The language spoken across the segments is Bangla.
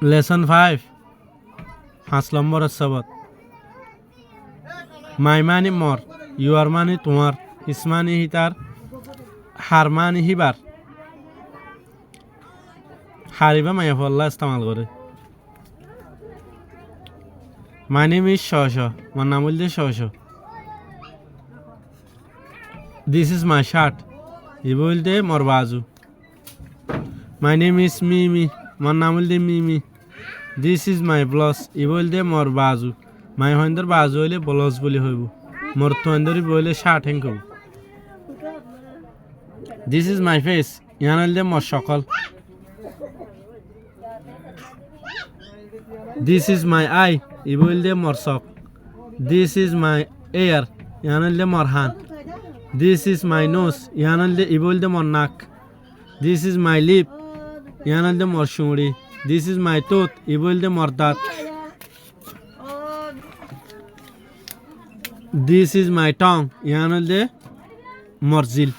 লেসন 5 5 নম্বরের সবত মাই মানে মর ইউর মানে তোমার হিস মানে হিতার হার মানে হিবার হারিবা মাইয়া ফল্লা ইস্তেমাল করে মাই নেম ইজ শ আমার নাম বলতে শ দিস ইজ মাই শার্ট ই বলতে মোর বাজু মাই নেম ইজ মিমি আমার নাম বলতে মিমি দিস ইজ মাই ব্লাউজ ই বলতে মোর বাজু মাই হইন্দর বাজু হইলে ব্লাউজ বলি হইব মোর তোন্দরি বলে শার্ট হেং কব দিস ইজ মাই ফেস ইয়ান হইলে মোর সকল this is my I E বলতে মোর চক দিস ইজ মাই এয়ার ইয়ান হইলে মোর হান দিস ইজ মাই নোজ ইয়ান হইলে ই বলতে মোর নাক দিস ইজ মাই লিপ ইয়ান হইলে মোর শুঁড়ি দিস ইজ মাই টোথ ই বলতে মোর দাঁত দিস ইজ মাই টং ইয়ান হইলে মোর জিল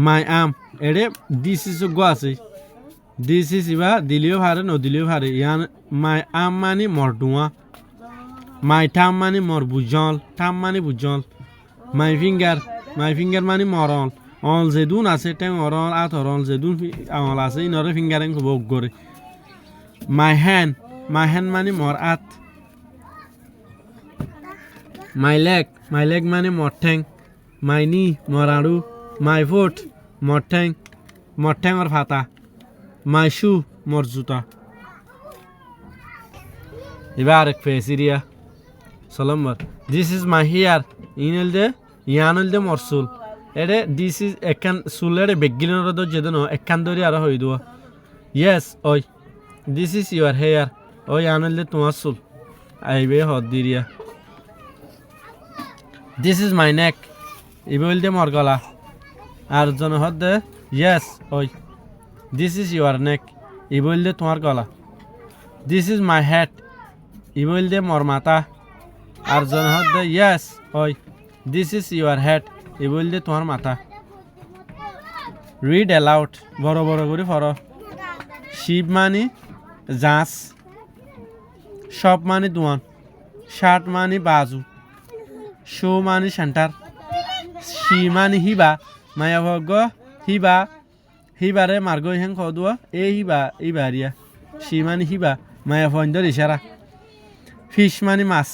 মাই আম এডে দিস ইজ গো আছে দিস ইজ ইবা দিলিও ভারে নদিলিও ভারে ইয়ান মাই আম মানে মোর ডুয়া মাই থাম মানে মোর বুজল থাম মানে বুজল মাই ফিঙ্গার মানে মোর অল যেদুন আছে টেং অরল আত অরল যেদুন অল আছে ইনরে ফিঙ্গারেং বক করে মাই হ্যান্ড মানে মোর আত মাই লেগ মানে মোর ঠ্যাং মাই নি মোর আড়ু মাই ফুট মোর ঠ্যাংর ফাতা মাই শু মোর জুতা এবার আরেক ফেসিরিয়া সলম্বর দিস ইজ মাই হিয়ার ইয়ান হইল দে মোর চুল এডে দিস ইজ একান চুলের বেগিনের যেদিন একান ধরি আর হই দেওয়া ইয়েস ওই দিস ইজ ইউর হেয়ার ওই ইয়ান হইল দে তোমার চুল আইবে হদ দিরিয়া দিস ইজ মাই নেক ইবে হইল দে মোর গলা আর জন হদ দে ইয়েস ওই দিস ইজ ইউর নেক ইবে হইল দে তোমার গলা দিস ইজ মাই হেড ইবে হইল দে মোর মাথা আর জন হদ দে ইয়েস ওই দিস ইজ ইউর হেড ইবে হইল দে তোমার মাথা রিড অ্যালাউড বড় বড় করে পড়ো শিব মানে জাঁচ সব মানে দোয়ান শার্ট মানে বাজু শো মানে সেন্টার শি মানে হিবা মায়া ভগ হিবারে মার্গ হেং খদুয়া এ ইবারিয়া শি মানে হিবা মায়া ফন্দর ইশারা ফিশ মানে মাছ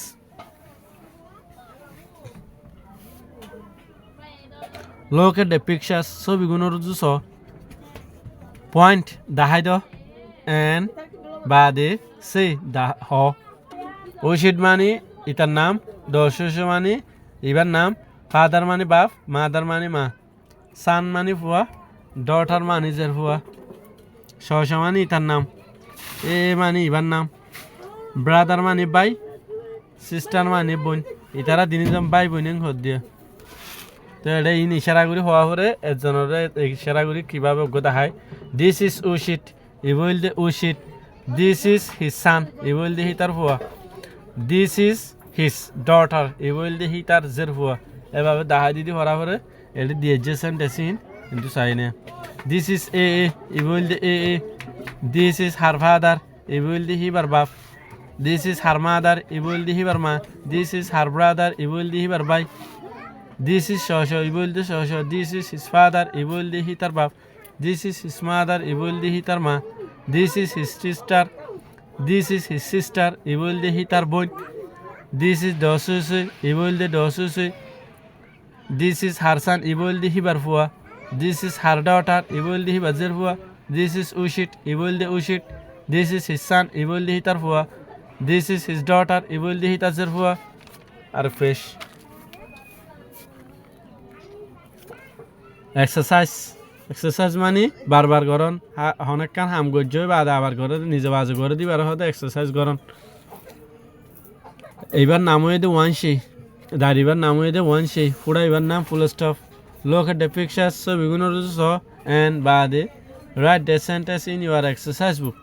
Look at the pictures ছবিগুলোর জুস পয়েন্ট দাহাই দ এন বাদে সে দা হ ওশিড মানে ইতার নাম দশশ মানে ইবার নাম ফাদার মানে বাপ মাদার মানে মা সান মানে ফুয়া ডটার মানে জের ফুয়া শশ মানে ইতার নাম এ মানে ইবার নাম ব্রাদার মানে বাই সিস্টার মানে বোন ইতারা দিনজন বাই বোন হদ দিয়া তো এটা ইন ইশারাগুলি হওয়া পরে একজনের ইশারাগুলি কীভাবে অজ্ঞতা হয় দিস ইজ উশিট ই বল দে উশিট দিস ইজ হিজ সান ই বল দে হি তার ফুয়া দিস ইজ হিজ ডটার ই বল দে হি তার জের ফুয়া এভাবে দাহাই দিদি হওয়ার পরে এটি দিয়ে যে সেন্টেন্সিন কিন্তু চাই না দিস ইজ ই বল দে এ দিস ইজ হার ফাদার ই বল দে হিবার বাপ দিস ইজ হার মাদার ই বল দে হিবার মা দিস ইজ হার ব্রাদার ই বল দে হিবার ভাই This is Shosho, he will the Shosho. This is his father, he will the hitar bab. This is his mother, he will the hitar ma. This is his sister. This is his sister, he will the hitar boy. This is Dosusu, he will the Dosusu. This is her son, he will the hibar fua. This is her daughter, he will the hibar fua. This is Ushit, he will the Ushit. This is his son, he will the hitar fua. This is his daughter, he will the hitar fua. Are fish. Exercise মানে বারবার করন অনেক কান হাম গজ্য বাদা আবার করে নিজে বাজে করে দিবার হতে এক্সারসাইজ করন এইবার নাম হয়ে দে ওয়ান সেই দাঁড়িবার নাম হয়ে দে ওয়ান সেই ফুড়াইবার নাম ফুল স্টপ লোক এট দ্য পিকচার্স বিভিন্ন স এন্ড বাদে write the sentence in your exercise বুক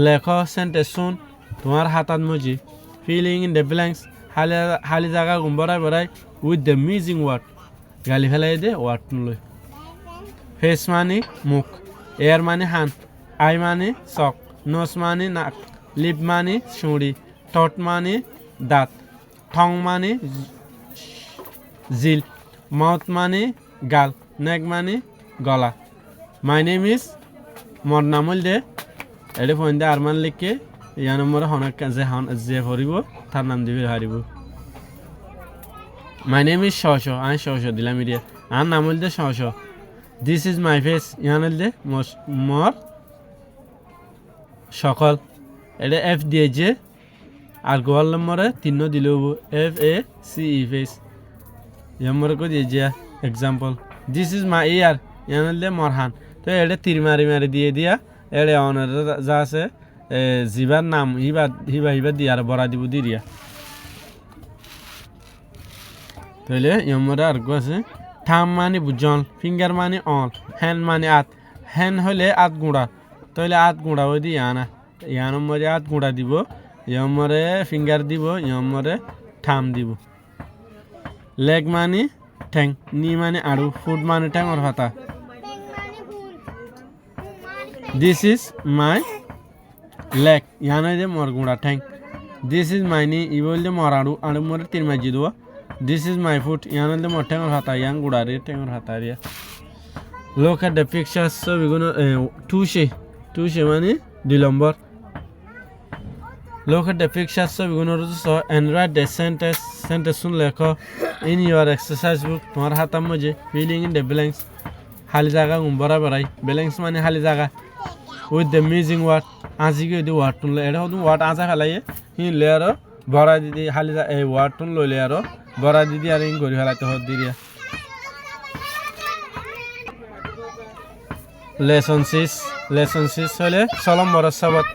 লেখ সেন্টেন্স শুন তোমার হাতাত মজি ফিলিং ইন দ্য ব্ল্যাঙ্কস হালি জায়গা গুম্বরাই বরাই উইথ দ্য মিজিং ওয়ার্ড গালি ফেলাই দে ওয়ার্ড লই ফেস মানে মুখ এয়ার মানে হান আই মানে চক, নোজ মানে নাক, লিপ মানে চুঁড়ি, ঠোঁট মানে দাঁত, ঠং মানে জিল, মাউথ মানে গাল, নেক মানে গলা। মাই নেম ইজ মোর নাম হল দে এটি ফোন দে আরমান লিখকে ইয়া নম্বরে হনক যে ভরিব তার নাম দিবি হারিব। মাই নেম ইজ শ আমি শ দিলাম ইডিয়া আর নাম হল দে শ। দিস ইজ মাই ফেস ইয়ান হল দে মোর সকল। এটা এফ দিয়েছে আর গোয়াল নম্বরে তিন দিলেও FACE ফেস নম্বরে কো দিয়েছে এক্সাম্পল। দিস ইজ মাই ইয়ার ইয়ান হল দে মোর হান। তো এটা তীর মারি দিয়ে দিয়া এড়ে অনের যা আছে জিবার নাম হিবা দিয়া আর বড়া দিব দি দিয়া। তাহলে নম্বরে আর গো আছে থাম মানে বুঝল, ফিঙ্গার মানে অল, হ্যান্ড মানে আত। হ্যান্ড হলে আত গুঁড়া, তাহলে আত গুঁড়া ওই দি ইয়ানা ইয়া নম্বরে আত গুঁড়া দিব, নম্বরে ফিঙ্গার দিব, নম্বরে থাম দিব। লেগ মানে ঠ্যাং, নি মানে আড়ু, ফুট মানে ঠ্যাং ওর হাতা। দিস ইজ মাই লেগ ইয়ান হয়ে মোর গুঁড়া ঠ্যাং। দিস ইজ মাই নি ই বললে মোর আড়ু, আড়ু মরে তিন মাজি দেবো। দিস ইজ মাই ফুট ইয়ান হলে মোর ঠ্যাঙর হাতা, ইয়ান গুঁড়া রে ঠ্যাঙর হাতা রিয়া। লোক এট দ্য পিকচার ছবিগুলো টুসে মানে 2 নম্বর। লোক এট দ্য পিকচার ছবিগুলো এন্ড রাইট দ্য সেন্টেন্স শুন লেখো ইন ইউর এক্সারসাইজ বুক। তোমার হাতার মধ্যে ফিলিং ইন দ্য ব্ল্যাঙ্কস খালি জায়গা বরা বরাই, ব্ল্যাঙ্কস মানে খালি জায়গা। উইথ দ্য মিজিং ওয়ার্ড আজি গিয়ে দি ওয়ার্ড টুনলে এটা হতো ওয়ার্ড আজা ফেলাইয়ে হিলে আরো বরা দিদি খালি এই ওয়ার্ড টুন লইলে আরো বরা দিদি আর ইং গড়ি ফেলাইতে হত দিয়া। লেসন 6 হলে 6 নম্বর সবত।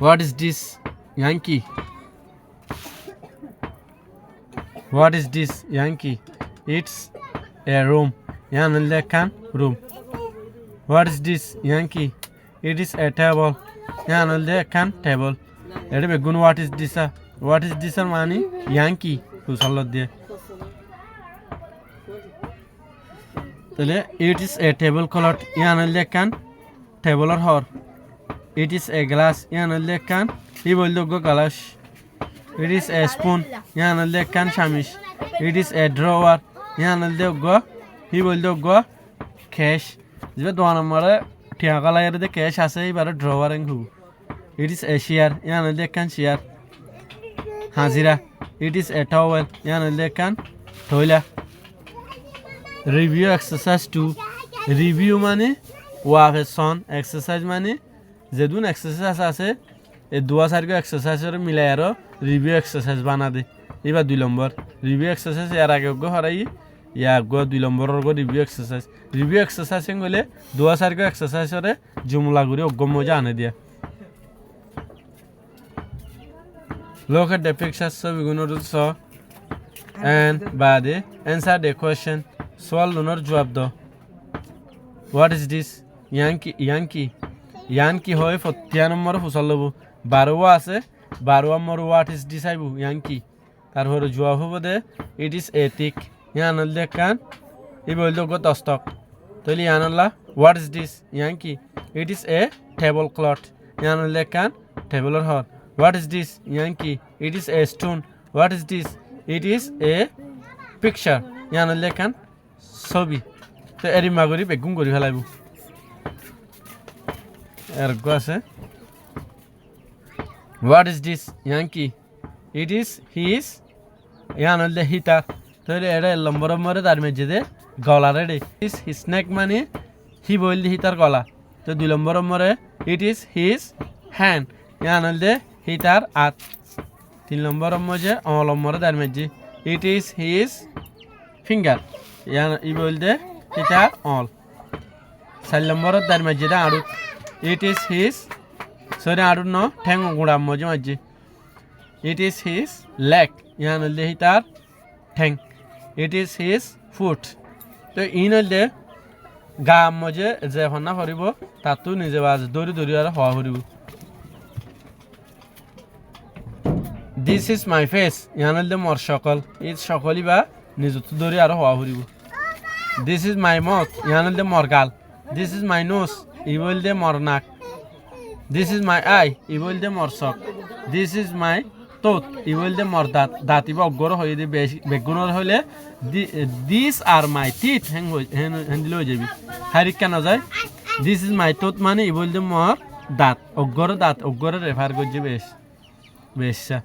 হোয়াট ইজ দিস ইয়াঙ্কি? হোয়াট ইজ দিস ইয়াঙ্কি? ইটস এ রুম ইয়ান হলে খান রুম। হোয়াট ইজ দিস ইয়াঙ্কি? ইট ইজ এ টেবল ইয়ান হলে খান টেবল। এটা বেগুন হোয়াট ইজ দিসা, হোয়াট ইজ দিসার মানে ইয়াঙ্কি কুশলত দিয়ে। তাহলে it is a table cloth ইয়ান হলে খান টেবলর হর। ইট ইজ এ গ্লাস ইয়ান হলে খান ই বলল গো glass. It is a spoon ইয়ান হলে খান চামিচ। ইট ইজ এ ড্রয়ার ইয়ান হলে গো হি বলল গো ক্যাশ। যে 2 নম্বরে ঠিয়া কালাইয়ের যে ক্যাশ আছে এবারে ড্রয়ার এং হবো। ইট ইজ এ চেয়ার ইয়ান হলে খান চেয়ার। হাজিরা ইট ইজ এ টাওয়েল ইয়ান হলে খান থইলা। রিভিউ এক্সারসাইজ 2 রিভিউ মানে ওয়াফেসন, এক্সারসাইজ মানে যেদুন এক্সারসাইজ আছে এই 2-4 এক্সারসাইজের মিলাই আরো রিভিউ এক্সারসাইজ বানা দে। এবার 2 নম্বর রিভিউ এক্সারসাইজ এর আগে গো হরাই ইয়া গো 2 নম্বরের গো রিভিউ এক্সারসাইজ। রিভিউ এক্সারসাইজ হলে 2-4 এক্সারসাইজের জুমলা করে অগ্গ মজা আনে দিয়া। Look at the pictures ছবিগুলোর স and বাদে answer the question সওয়ালগুলোর জবাব দাও। হোয়াট ইজ দিস ইয়াঙ্কি হয় 4 নম্বরে ফুসল লব। 12 আছে 12 নম্বর হোয়াট ইজ দিস আইবু ইয়াঙ্কি। তারপরে জবাব হবো দে ইট ইজ এ টিক ইয়ান হল দে কান ই বলল গো দস্তক। তাহলে ইয়ান হল্লা হোয়াট ইজ দিস ইয়াঙ্কি? It is a table cloth ইয়ান হল দে কান টেবলর হর। হোয়াট ইজ দিস ইয়াঙ্কি? It is a stone. What is this? It is a picture ইয়ান হল দে কান ছবি। তো এরি মাগুরি বেগুন করে ফেলাইব। এর গো আছে হোয়াট ইজ দিস ইয়াঙ্কি? ইট ইজ হিজ ইয়ান হল দে হিতার। তাহলে এটা নম্বর তার মেঝে দে গলা রেডি। ইজ হিজ নেক মানে হি বললি হিতার গলা। তো 2 নম্বরে ইট ইজ হিজ হ্যান্ড ইয়ান হল দে হিতার আত। 3 নম্বর মধ্যে অলম্বরে তার মেঝে ইট ইজ হিজ ফিঙ্গার ইয়ান ই বল দে হিতার অল। 4 নম্বর তার মেঝে দে আড়ু ইট ইজ হিজ সরি আড়ু ন ঠ্যাং গুঁড়া মাঝে ইট ইজ হিজ লেগ ইয়ান হল দে হিতার ঠ্যাং। It is his foot. তো ইন হল দে গা মজে যে ফনা ফুরিব তাতো নিজে বাজ দৌড়ি আর হওয়া ফুরিব। দিস ইজ মাই ফেস ইয়ান হল দে মোর সকল। ইজ সকলই বা নিজত দৌড়ি আর হওয়া ফুরিব। দিস ইজ মাই মাউথ ইয়ান হল দে মোর গাল। দিস ইজ মাই নোস ই বলতে মর নাক this is my I E বলতে মর চক দিস ইজ মাই তোত ই বলতে মর দাঁত দাঁত ইবা অগ্গর হয়ে দিয়ে বেগুনের হইলে this are my teeth hang দিলে হয়ে যাবি হারিক কেন যায় দিস ইজ মাই তোত মানে ই বলতে মর দাঁত অগ্গর রেফার করছে বেশা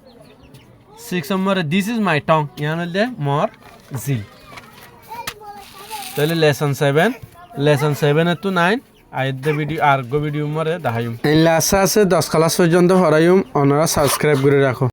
6 নম্বরে দিস ইজ মাই টং ইয়ান হইলে মর জিল তাহলে লেসন 7 to 9 আইদ্য ভিডিও আর গো ভিডিও মরে দেখাইম এই লাসা আছে 10 ক্লাস পর্যন্ত পড়াইম ওনারা সাবস্ক্রাইব করে রাখো